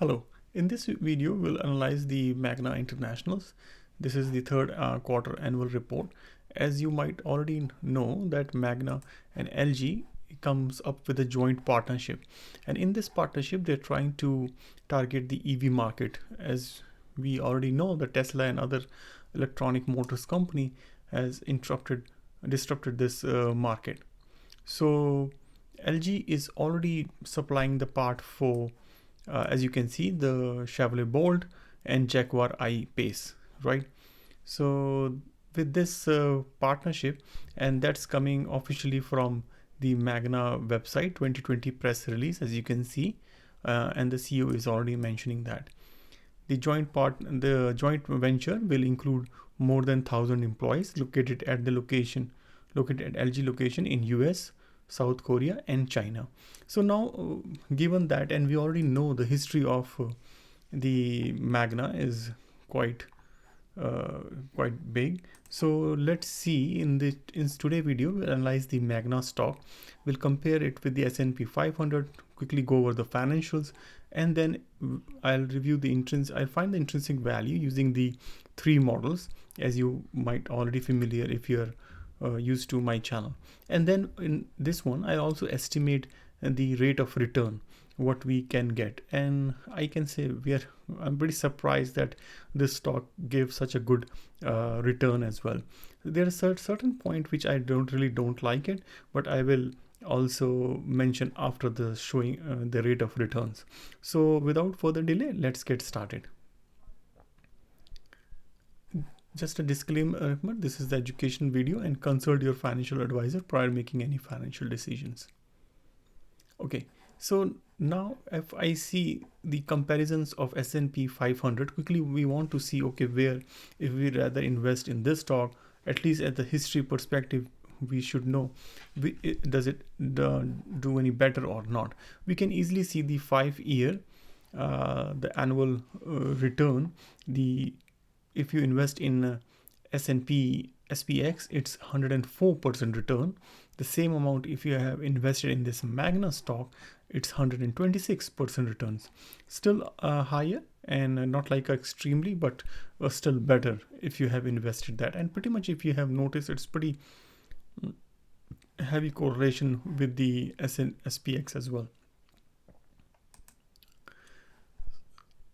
Hello, in this video we'll analyze the Magna Internationals. This is the third quarter annual report. As you might already know that Magna and LG comes up with a joint partnership, and in this partnership they're trying to target the EV market. As we already know, the Tesla and other electronic motors company has disrupted this market. So LG is already supplying the part for as you can see, the Chevrolet Bolt and Jaguar I-Pace, right? So with this partnership, and that's coming officially from the Magna website 2020 press release, as you can see, and the CEO is already mentioning that the joint venture will include more than 1,000 employees located at LG location in US, South Korea and China. So now, given that, and we already know the history of the Magna is quite big. So let's see in today's video we'll analyze the Magna stock. We'll compare it with the S&P 500, quickly go over the financials, and then I'll review I'll find the intrinsic value using the three models, as you might already familiar if you're used to my channel. And then in this one I also estimate the rate of return what we can get, and I can say I'm pretty surprised that this stock gave such a good return as well. There is a certain point which I don't like it, but I will also mention after the showing the rate of returns. So without further delay, let's get started. Just a disclaimer, this is the education video and consult your financial advisor prior making any financial decisions. Okay, so now if I see the comparisons of S&P 500, quickly we want to see, okay, where if we rather invest in this stock, at least at the history perspective, we should know, does it do any better or not. We can easily see the 5-year, the annual return, if you invest in S&P SPX, it's 104% return. The same amount if you have invested in this Magna stock, it's 126% returns. Still higher and not like extremely, but still better if you have invested that. And pretty much if you have noticed, it's pretty heavy correlation with the SPX as well.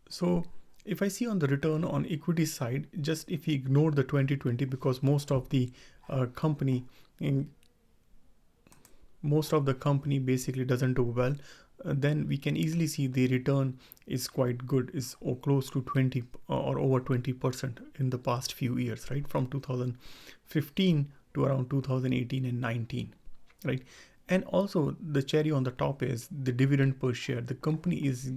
So if I see on the return on equity side, just if you ignore the 2020, because most of the company basically doesn't do well, then we can easily see the return is quite good, is close to 20 or over 20% in the past few years, right? From 2015 to around 2018 and 19, right? And also the cherry on the top is the dividend per share. The company is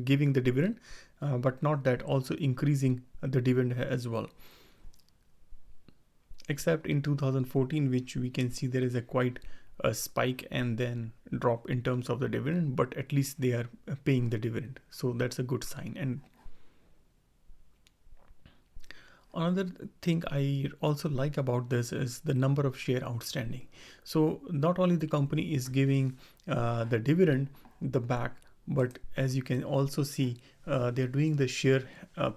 giving the dividend, but not that, also increasing the dividend as well, except in 2014, which we can see there is quite a spike and then drop in terms of the dividend, but at least they are paying the dividend, so that's a good sign. And another thing I also like about this is the number of share outstanding. So not only the company is giving the dividend back, but as you can also see, they're doing the share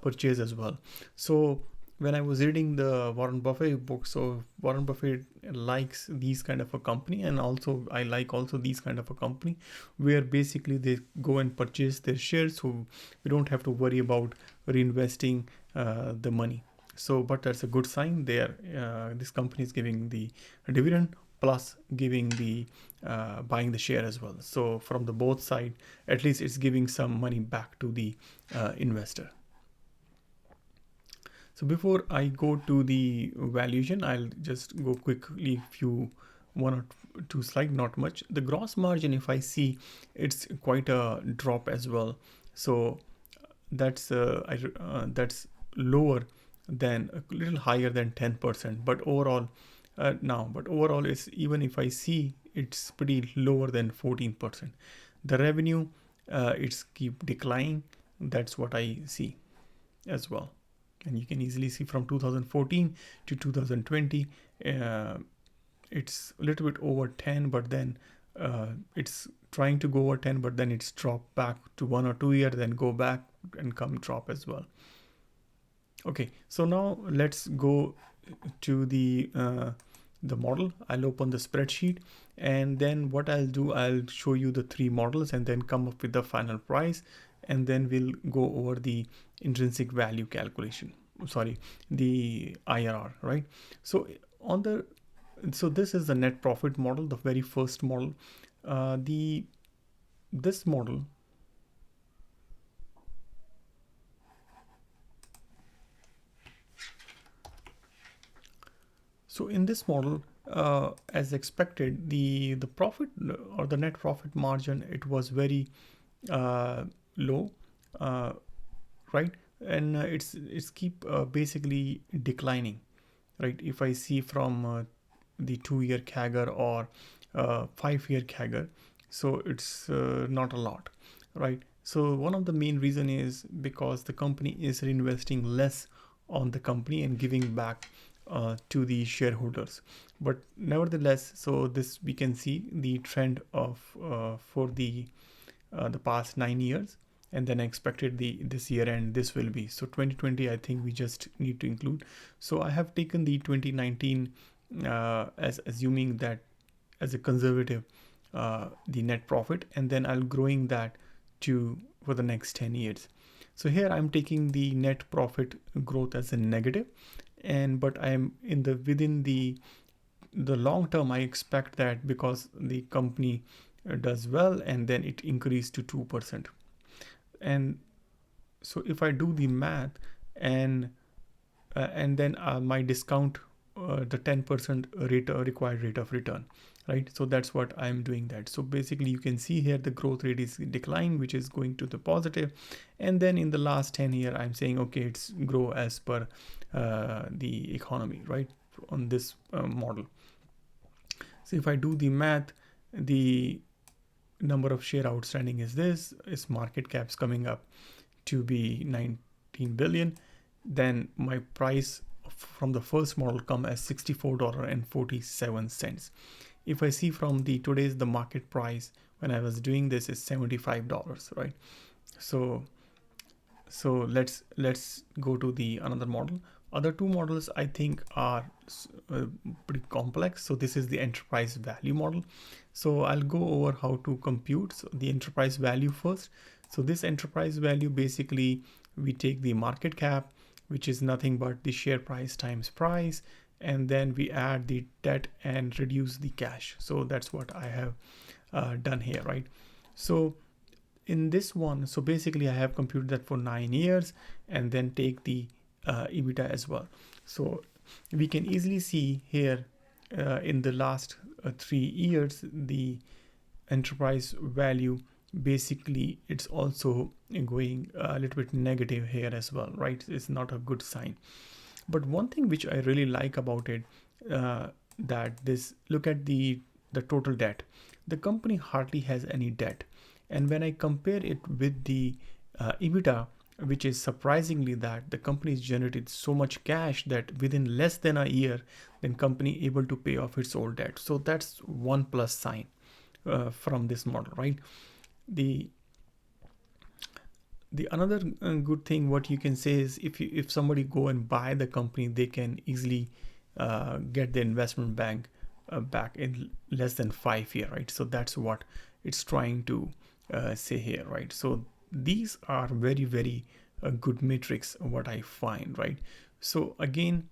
purchase as well. So when I was reading the Warren Buffett book, so Warren Buffett likes these kind of a company, and also I like also these kind of a company where basically they go and purchase their shares, so we don't have to worry about reinvesting the money. So, but that's a good sign there. This company is giving the dividend plus giving the buying the share as well. So from the both side, at least it's giving some money back to the investor. So before I go to the valuation, I'll just go quickly one or two slides, not much. The gross margin, if I see, it's quite a drop as well. So that's lower than, a little higher than 10%, but overall it's, even if I see, it's pretty lower than 14%. The revenue, it's keep declining. That's what I see as well. And you can easily see from 2014 to 2020, it's a little bit over 10, but then it's trying to go over 10, but then it's dropped back to 1 or 2 year, then go back and come drop as well. Okay, so now let's go to the model. I'll open the spreadsheet, and then what I'll do, I'll show you the 3 models and then come up with the final price, and then we'll go over the intrinsic value calculation, sorry, the IRR, right? So this is the net profit model, the very first model. This model, so in this model, as expected, the profit or the net profit margin, it was very low, right? And it's keep basically declining, right? If I see from the 2-year CAGR or 5-year CAGR, so it's not a lot, right? So one of the main reason is because the company is reinvesting less on the company and giving back to the shareholders. But nevertheless, so this we can see the trend of for the past 9 years, and then expected this year end this will be. So 2020, I think we just need to include. So I have taken the 2019 as assuming that as a conservative the net profit, and then I'll growing that to for the next 10 years. So here I'm taking the net profit growth as a negative, and but I'm in the within the long term, I expect that because the company does well, and then it increased to 2%. And so if I do the math, and then my discount the 10% rate required rate of return, right? So that's what I'm doing that. So basically you can see here the growth rate is decline, which is going to the positive, and then in the last 10 year I'm saying okay, it's grow as per the economy, right, on this model. So if I do the math, the number of share outstanding is this, is market caps coming up to be 19 billion. Then my price from the first model come as $64.47. If I see from the today's the market price when I was doing this is $75, right? So let's go to the another model. Other 2 models I think are pretty complex. So this is the enterprise value model. So I'll go over how to compute the enterprise value first. So this enterprise value, basically we take the market cap, which is nothing but the share price times price, and then we add the debt and reduce the cash. So that's what I have done here, right? So in this one, so basically I have computed that for 9 years and then take the EBITDA as well. So we can easily see here in the last 3 years, the enterprise value, basically it's also going a little bit negative here as well, right? It's not a good sign. But one thing which I really like about it, that this, look at the total debt. The company hardly has any debt. And when I compare it with the EBITDA, which is surprisingly that the company has generated so much cash that within less than a year, then company able to pay off its old debt. So that's one plus sign from this model, right? The another good thing what you can say is if somebody go and buy the company, they can easily get the investment bank back in less than 5 years, right? So that's what it's trying to say here, right? So these are very, very good metrics what I find, right? So again,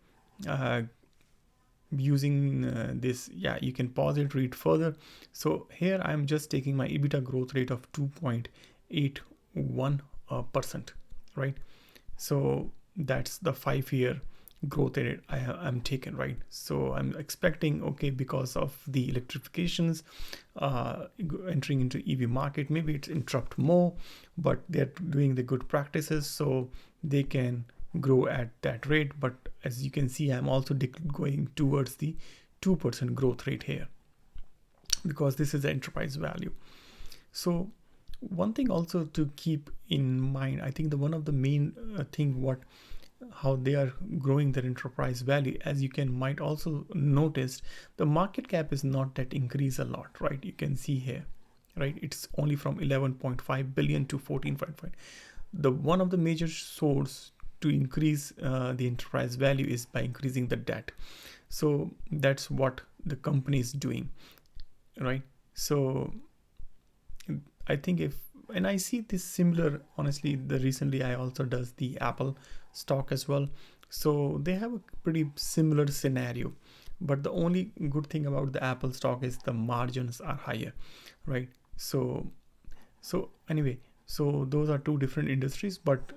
using this, yeah, you can pause it, read further. So here I'm just taking my EBITDA growth rate of 2.81%, right? So that's the 5-year growth rate I'm taken, right? So I'm expecting, okay, because of the electrifications entering into EV market, maybe it's interrupt more, but they're doing the good practices, so they can grow at that rate. But as you can see, I'm also going towards the 2% growth rate here because this is the enterprise value. So one thing also to keep in mind, I think one of the main thing how they are growing their enterprise value, as you might also notice, the market cap is not that increase a lot, right? You can see here, right? It's only from 11.5 billion to 14.5. The one of the major source to increase the enterprise value is by increasing the debt. So that's what the company is doing, right? So I think and I see this similar, honestly, the recently I also does the Apple stock as well. So they have a pretty similar scenario, but the only good thing about the Apple stock is the margins are higher, right? So anyway, so those are two different industries, but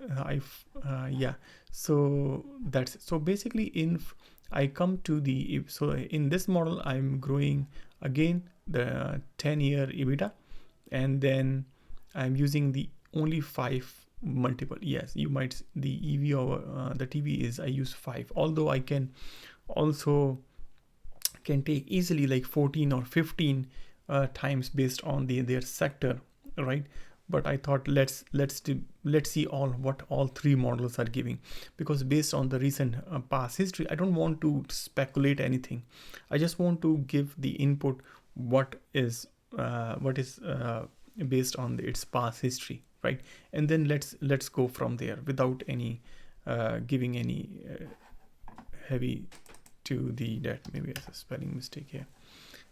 yeah, so that's it. So basically I come to so in this model, I'm growing again the 10-year EBITDA, and then I'm using the only 5 multiple. Yes, you might, the EV over the TV is, I use 5, although I can also can take easily like 14 or 15 times based on their sector, right? But I thought let's see what all 3 models are giving, because based on the recent past history, I don't want to speculate anything. I just want to give the input what is based on its past history, right? And then let's go from there without any giving any heavy to the debt. Maybe it's a spelling mistake here.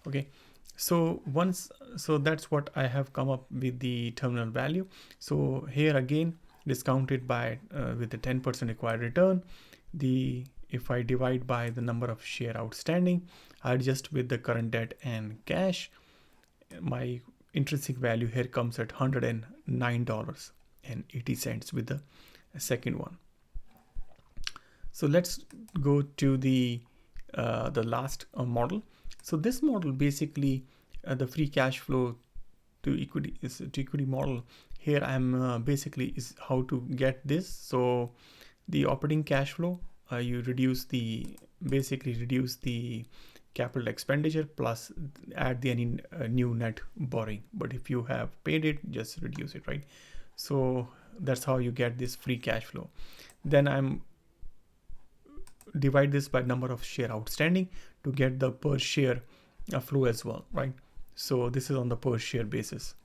Okay, so that's what I have come up with the terminal value. So here again, discounted by with the 10% required return. If I divide by the number of share outstanding, I adjust with the current debt and cash, my intrinsic value here comes at $109.80 with the second one. So let's go to the last model. So this model basically the free cash flow to equity model. Here I'm basically is how to get this. So the operating cash flow, you reduce the capital expenditure plus add the any new net borrowing. But if you have paid it, just reduce it, right? So that's how you get this free cash flow. Then I'm divide this by number of share outstanding to get the per share flow as well, right? So this is on the per share basis.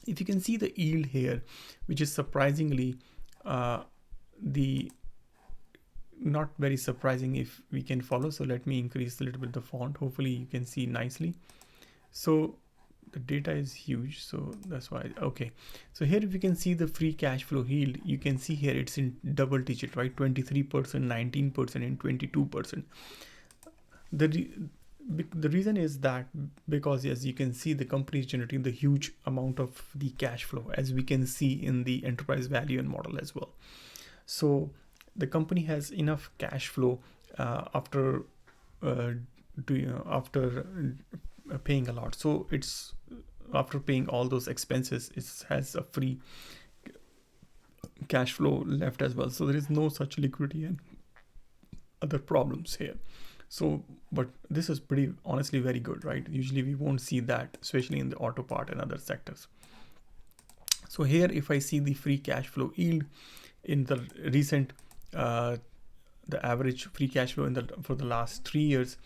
If you can see the yield here, which is surprisingly the not very surprising if we can follow. So let me increase a little bit the font. Hopefully you can see nicely. So the data is huge, so that's why. Okay, so here if you can see the free cash flow yield, you can see here it's in double digit, right? 23%, 19% and 22%. The reason is that because as you can see, the company is generating the huge amount of the cash flow, as we can see in the enterprise value and model as well. So the company has enough cash flow after paying a lot. So it's after paying all those expenses, it has a free cash flow left as well. So there is no such liquidity and other problems here. So, but this is pretty honestly very good, right? Usually we won't see that, especially in the auto part and other sectors. So here, if I see the free cash flow yield in the recent, the average free cash flow for the last 3 years,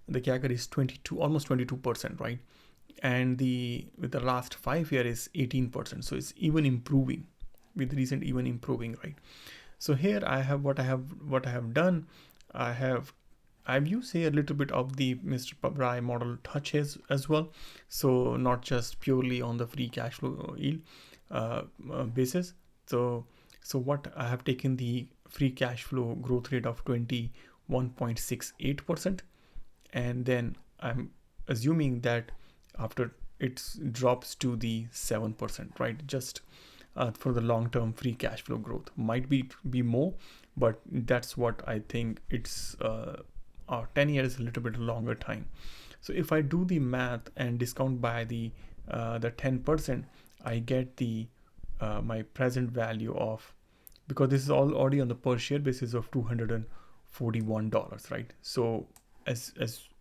the CAGR is almost 22%, right? And with the last 5 years is 18%. So it's even improving with recent, even improving, right? So here I have what I have done. I've used here a little bit of the Mr. Pabrai model touches as well. So not just purely on the free cash flow yield basis. So what I have taken the free cash flow growth rate of 21.68%, and then I'm assuming that after it drops to the 7%, right? Just for the long-term free cash flow growth, might be more, but that's what I think. It's 10 years is a little bit longer time. So if I do the math and discount by the 10%, I get the my present value of, because this is already on the per share basis of $241, right? So as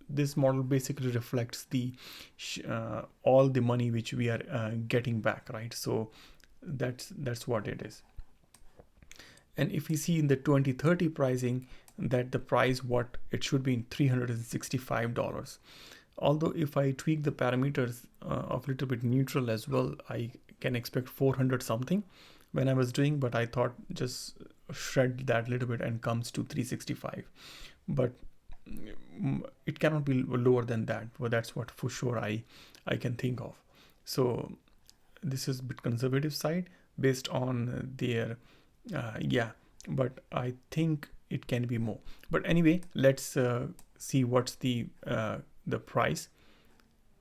this model basically reflects the all the money which we are getting back, right? So that's what it is. And if we see in the 2030 pricing, that the price what it should be in $365 Although if I tweak the parameters of little bit neutral as well, I can expect 400 something when I was doing, but I thought just shred that little bit and comes to 365. But it cannot be lower than that. Well, that's what for sure I can think of. So this is a bit conservative side based on their yeah, but I think it can be more. But anyway, let's see what's the price,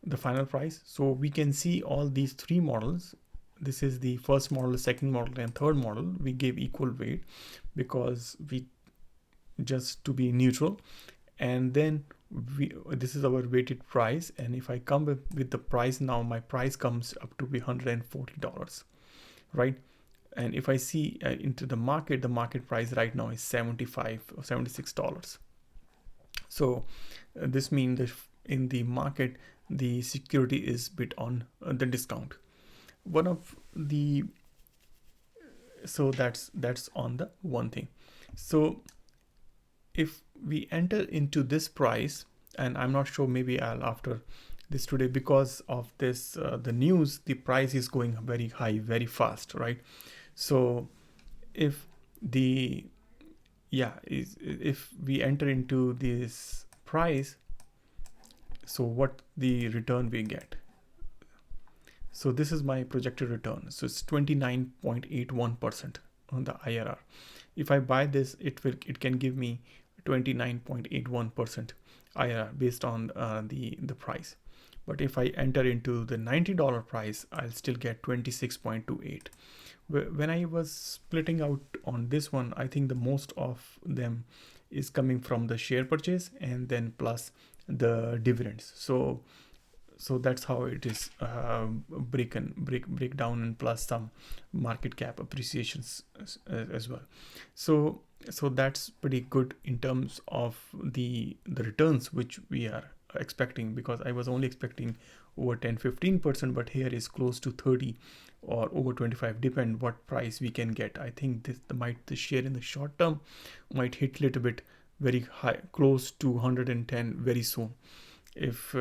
the final price. So we can see all these three models. This is the first model, the second model, and third model. We gave equal weight because we just to be neutral. And then this is our weighted price. And if I come with the price now, my price comes up to be $140, right? And if I see into the market price right now is $75 or $76. So this means that in the market, the security is bit on the discount. One of the, so that's on the one thing. So if we enter into this price, and I'm not sure, maybe I'll after this today, because of this the news, the price is going very high very fast, right? So if the if we enter into this price, so what the return we get? So this is my projected return. So it's 29.81% on the IRR. If I buy this, it can give me 29.81% IRR based on the price. But if I enter into the $90 price, I'll still get 26.28. When I was splitting out on this one, I think the most of them is coming from the share purchase and then plus the dividends. So that's how it is break down, and plus some market cap appreciations as well. So that's pretty good in terms of the returns which we are expecting, because I was only expecting over 10-15%, but here is close to 30 or over 25, depend what price we can get. I think the share in the short term might hit a little bit very high, close to 110 very soon, if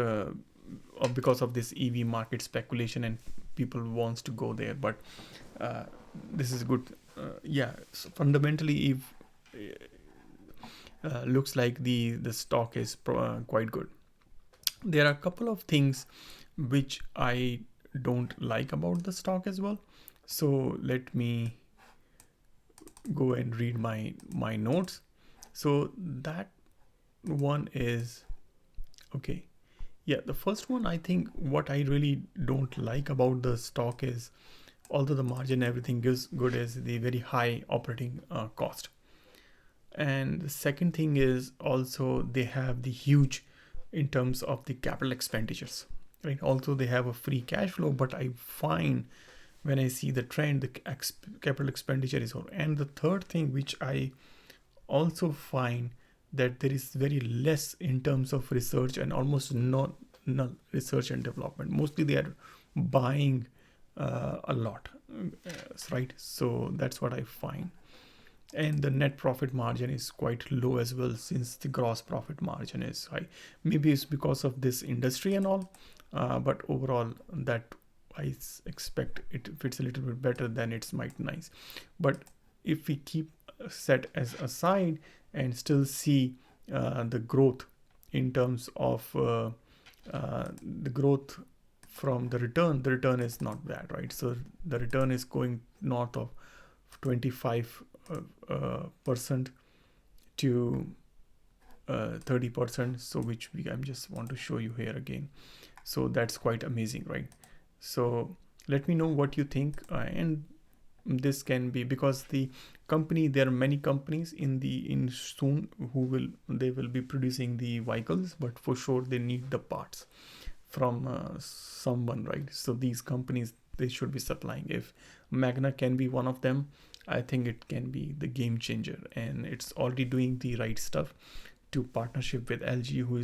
because of this EV market speculation and people wants to go there. But this is good. So fundamentally, if looks like the stock is quite good. There are a couple of things which I don't like about the stock as well. So let me go and read my notes. So that one is okay. Yeah, the first one, I think what I really don't like about the stock is, although the margin everything is good, is the very high operating cost. And the second thing is also they have the huge in terms of the capital expenditures, right? Also they have a free cash flow, but I find when I see the trend, the capital expenditure is over. And the third thing which I also find, that there is very less in terms of research and almost no research and development. Mostly they are buying a lot, right? So that's what I find. And the net profit margin is quite low as well, since the gross profit margin is high. Maybe it's because of this industry and all, but overall that I expect it, if it's a little bit better, then it's might nice. But if we keep set as aside and still see the growth in terms of the growth from the return is not bad, right? So the return is going north of 25% to 30%. So which I'm just want to show you here again. So that's quite amazing, right? So let me know what you think, and this can be because the company, there are many companies in soon who will be producing the vehicles, but for sure they need the parts from someone, right? So these companies, they should be supplying. If Magna can be one of them, I think it can be the game changer, and it's already doing the right stuff to partnership with LG, who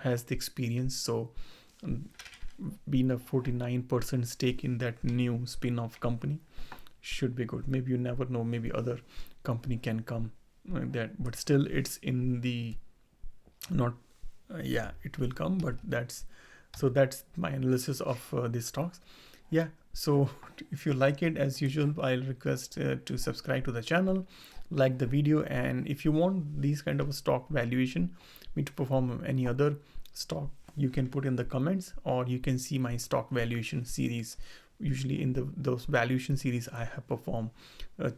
has the experience. So being a 49% stake in that new spin-off company should be good. Maybe you never know, maybe other company can come like that, but still it's in the not Yeah, it will come, but that's my analysis of these stocks. Yeah, so if you like it, as usual, I'll request to subscribe to the channel, like the video, and if you want these kind of stock valuation me to perform any other stock, you can put in the comments, or you can see my stock valuation series. Usually in those valuation series, I have performed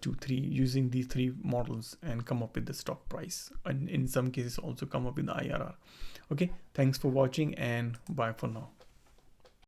2 3 using these 3 models and come up with the stock price, and in some cases also come up with the IRR. Okay, thanks for watching, and bye for now.